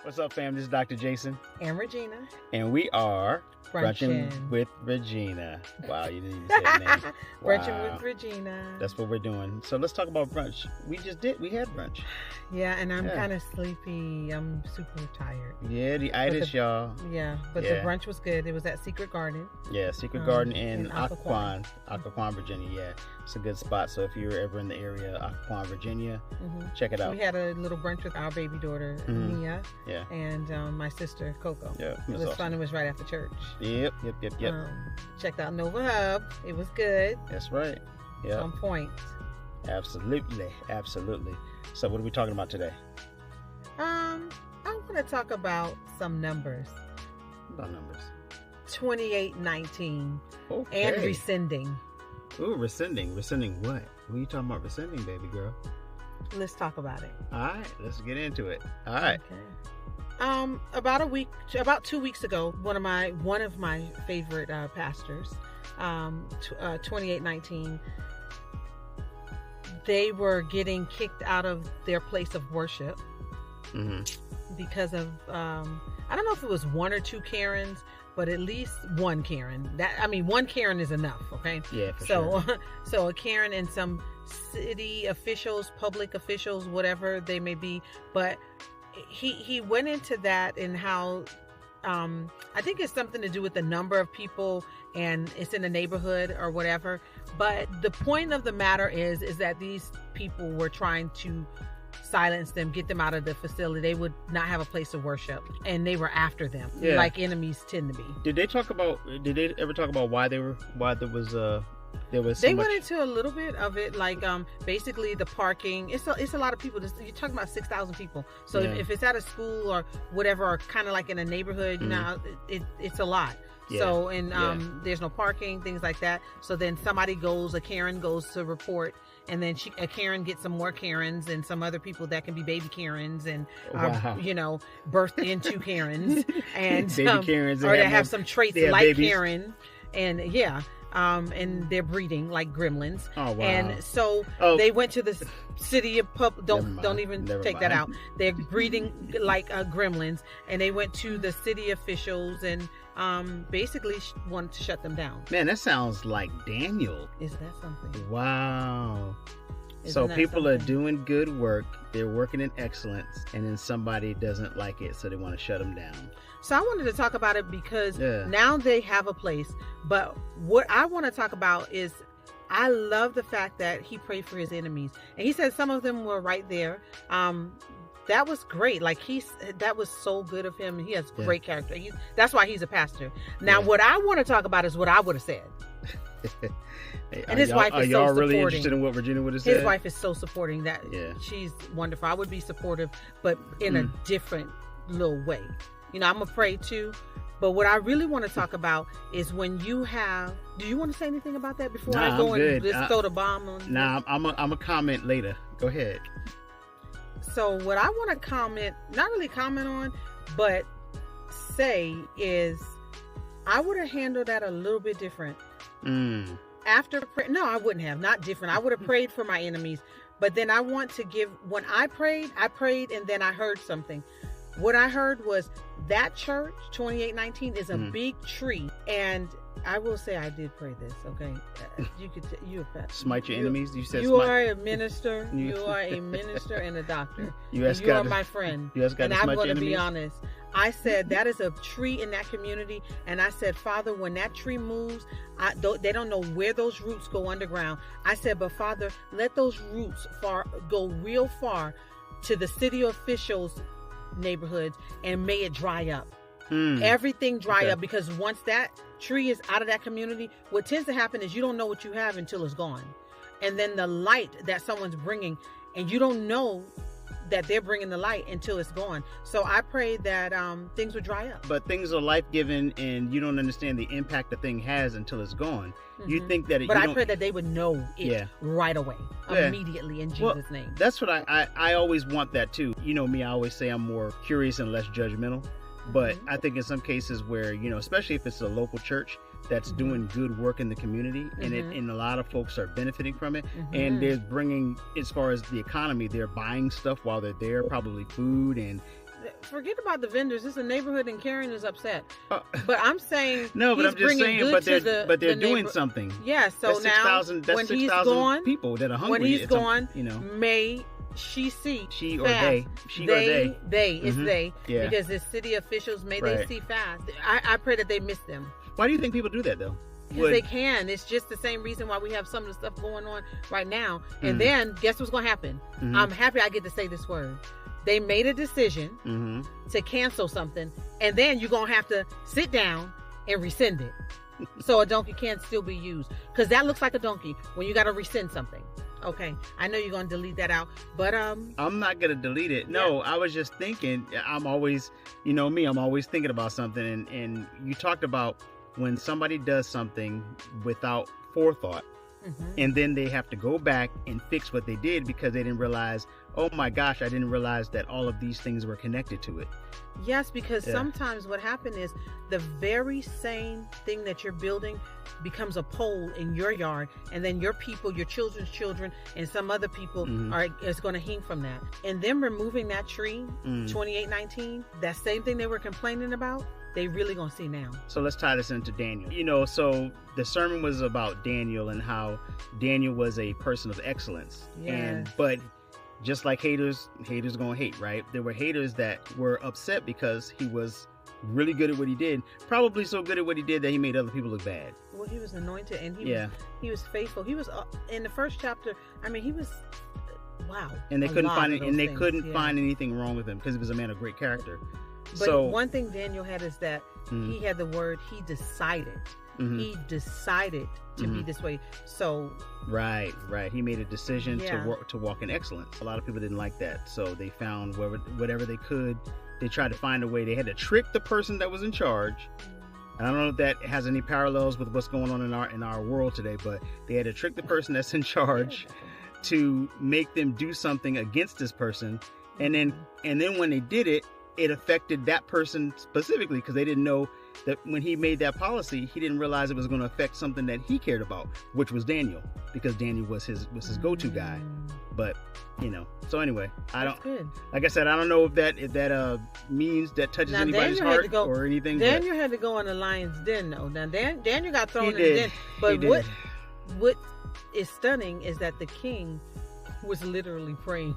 What's up, fam? This is Dr. Jason. And Regina. And we are Brunchin with Regina. Wow, you didn't even say the name. Brunchin with Regina. That's what we're doing. So let's talk about brunch. We had brunch. Yeah, and I'm kind of sleepy. I'm super tired. Yeah, the itis, y'all. Yeah, but the brunch was good. It was at Secret Garden. Yeah, Secret Garden in Occoquan, Virginia. Yeah, it's a good spot. So if you're ever in the area, Occoquan, Virginia, check it out. We had a little brunch with our baby daughter, Mia, and my sister, Coco. Yeah, it was awesome. Fun. It was right after church. Yep. Checked out Nova Hub. It was good. That's right. Yeah. On point. Absolutely. So what are we talking about today? I want to talk about some numbers. About numbers. 2819. Okay. And rescinding. Ooh, rescinding. Rescinding what? What are you talking about rescinding, baby girl? Let's talk about it. All right, let's get into it. All right. Okay. About 2 weeks ago, one of my favorite pastors, 2819, they were getting kicked out of their place of worship because of I don't know if it was one or two K.A.R.E.Ns, but at least one K.A.R.E.N. One K.A.R.E.N is enough, okay? Yeah, for sure. So a K.A.R.E.N and some city officials, public officials, whatever they may be, but he went into that and how I think it's something to do with the number of people and it's in the neighborhood or whatever. But the point of the matter is that these people were trying to silence them, get them out of the facility. They would not have a place of worship, and they were after them, like enemies tend to be. Did they ever talk about why there was they went into a little bit of it, like basically the parking. It's a lot of people. You're talking about 6,000 people. So if it's at a school or whatever, or kind of like in a neighborhood, it's a lot. Yeah. So there's no parking, things like that. So then a K.A.R.E.N goes to report, and then a K.A.R.E.N gets some more K.A.R.E.Ns and some other people that can be baby K.A.R.E.Ns and birthed into K.A.R.E.Ns and baby K.A.R.E.Ns, or they have some traits like babies. K.A.R.E.N and and they're breeding like gremlins. Oh, wow. And so they went to the city of don't even take that out. They're breeding like gremlins, and they went to the city officials and basically wanted to shut them down. Man, that sounds like Daniel. Is that something? Wow. So people are doing good work, they're working in excellence, and then somebody doesn't like it, so they want to shut them down. So I wanted to talk about it because now they have a place. But what I want to talk about is I love the fact that he prayed for his enemies. And he said some of them were right there. That was great. Like that was so good of him. He has great character. That's why he's a pastor. Now, what I want to talk about is what I would have said. And his wife is so supporting. Are y'all really interested in what Virginia would have said? His wife is so supporting that she's wonderful. I would be supportive, but in a different little way. I'm going to pray too. But what I really want to talk about is when you have... Do you want to say anything about that before I go and just throw the bomb on? Nah, I'm a comment later. Go ahead. So what I want to comment, not really comment on, but say is I would have handled that a little bit different. After no, I wouldn't have. Not different. I would have prayed for my enemies. But then I want to give... When I prayed and then I heard something. What I heard was that church, 2819, is a big tree. And I will say I did pray this, okay? You're a pastor. Smite your enemies? You said you are a minister. You are a minister and a doctor. You are my friend. And I'm going to be honest. I said that is a tree in that community. And I said, Father, when that tree moves, they don't know where those roots go underground. I said, but Father, let those roots go real far to the city officials' neighborhoods, and may it dry up. Everything dry up, because once that tree is out of that community, what tends to happen is you don't know what you have until it's gone. And then the light that someone's bringing, and you don't know that they're bringing the light until it's gone. So I pray that things would dry up. But things are life-giving, and you don't understand the impact the thing has until it's gone. You think that But I pray that they would know it right away, immediately, in Jesus' name. That's what I always want that too. You know me, I always say I'm more curious and less judgmental. But I think in some cases where, especially if it's a local church that's doing good work in the community, and a lot of folks are benefiting from it, and they're bringing, as far as the economy, they're buying stuff while they're there, probably food and Forget about the vendors. It's a neighborhood, and K.A.R.E.N is upset. But I'm saying no, but I'm just saying, but they're doing something. Yeah. So that's now 6, when he's gone, people that are hungry. When he's gone, may she see she fast. Or they, she or they. It's they. Yeah. Because the city officials may they see fast. I pray that they miss them. Why do you think people do that though? Because they can. It's just the same reason why we have some of the stuff going on right now. And then guess what's going to happen? I'm happy I get to say this word. They made a decision to cancel something, and then you're going to have to sit down and rescind it. So a donkey can still be used. Because that looks like a donkey when you got to rescind something. Okay. I know you're going to delete that out, but I'm not going to delete it. No, I was just thinking, I'm always, you know me, I'm always thinking about something. And you talked about when somebody does something without forethought, and then they have to go back and fix what they did because they didn't realize, oh my gosh, I didn't realize that all of these things were connected to it. Yes, because sometimes what happened is the very same thing that you're building becomes a pole in your yard, and then your people, your children's children, and some other people is going to hang from that. And them removing that tree, 2819, that same thing they were complaining about, they really gonna see now. So let's tie this into Daniel. So the sermon was about Daniel and how Daniel was a person of excellence. But just like haters gonna hate, right? There were haters that were upset because he was really good at what he did. Probably so good at what he did that he made other people look bad. Well, he was anointed, and he was faithful. He was in the first chapter. I mean, he was wow. And they couldn't find anything wrong with him because he was a man of great character. But one thing Daniel had is that he had the word, he decided. He decided to be this way. So right. He made a decision to walk in excellence. A lot of people didn't like that. So they found whatever they could. They tried to find a way. They had to trick the person that was in charge. And I don't know if that has any parallels with what's going on in our world today, but they had to trick the person that's in charge to make them do something against this person. And then when they did it, it affected that person specifically because they didn't know that when he made that policy, he didn't realize it was going to affect something that he cared about, which was Daniel, because Daniel was his go-to guy. But so anyway, like I said, I don't know if that means that touches anybody's heart or anything. Daniel had to go in the lion's den, though. Now Daniel got thrown in the den, but what is stunning is that the king was literally praying.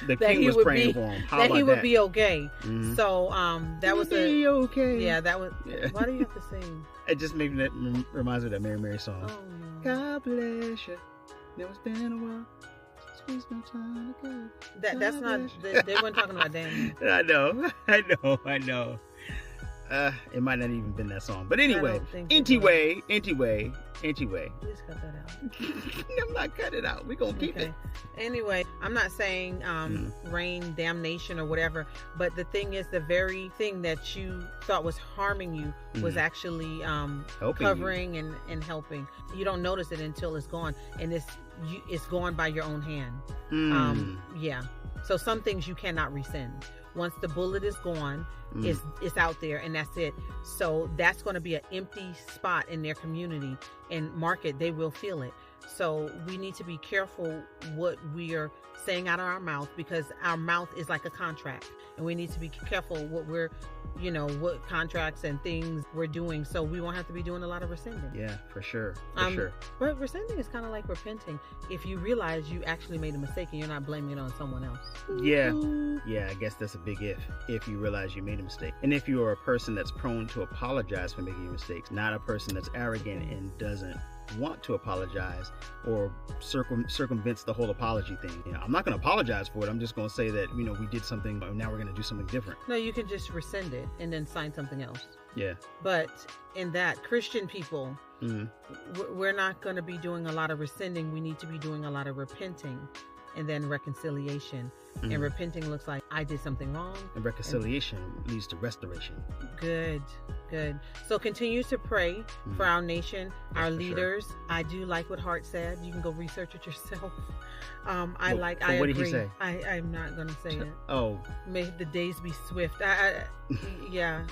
The king was praying for him. That he would be okay. So that was okay. Yeah, that was. Yeah. Why do you have to sing? It just reminds me of that Mary song. Oh, no. God bless you. Never been a while. Squeeze no time to go. That's not. They weren't talking about Daniel. I know. It might not even been that song, but anyway, anyway. Please cut that out. I'm not cutting it out. We're gonna keep it. Anyway, I'm not saying rain, damnation, or whatever, but the thing is, the very thing that you thought was harming you was actually covering you. And helping. You don't notice it until it's gone, and it's gone by your own hand. So some things you cannot rescind. Once the bullet is gone, it's out there, and that's it. So that's going to be an empty spot in their community and market. They will feel it. So we need to be careful what we are saying out of our mouth, because our mouth is like a contract, and we need to be careful what what contracts and things we're doing, so we won't have to be doing a lot of rescinding. Yeah, for sure. But rescinding is kind of like repenting. If you realize you actually made a mistake and you're not blaming it on someone else. Yeah, I guess that's a big if you realize you made a mistake. And if you are a person that's prone to apologize for making mistakes, not a person that's arrogant and doesn't want to apologize or circumvents the whole apology thing. I'm not going to apologize for it. I'm just going to say that we did something, but now we're going to do something different. No, you can just rescind it and then sign something else. Yeah. But in that, Christian people, we're not going to be doing a lot of rescinding. We need to be doing a lot of repenting and then reconciliation. And repenting looks like I did something wrong. And reconciliation leads to restoration. Good. So continue to pray for our nation, our leaders. Sure. I do like what Hart said. You can go research it yourself. I agree. What did he say? I'm not going to say it. Oh. May the days be swift. Yeah.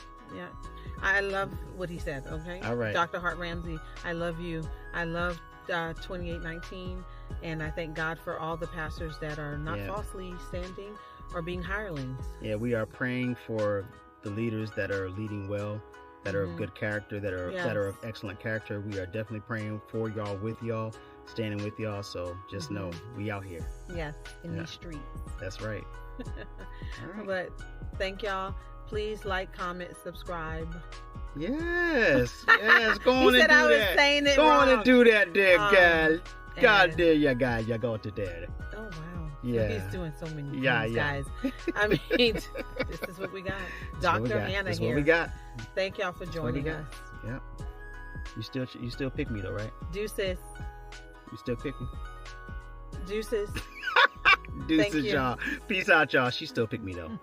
I love what he said, okay? All right. Dr. Hart Ramsey, I love you. I love 2819, and I thank God for all the pastors that are not falsely standing or being hirelings. Yeah, we are praying for the leaders that are leading well, that are of good character, that are of excellent character. We are definitely praying for y'all, with y'all, standing with y'all. So just know we out here. Yes, in these streets. That's right. All right. But thank y'all. Please like, comment, subscribe. Yes. Go on and do that. I was saying it Go wrong. on and do that there, guys. God there, you guys. You go to there. Oh, wow. Yeah. He's doing so many things, guys. I mean, this is what we got. Dr. Hannah here. That's what we got. Thank y'all for joining us. Yep. You still pick me though, right? Deuces. You still pick me? Deuces. Deuces, y'all. Peace out, y'all. She still pick me though.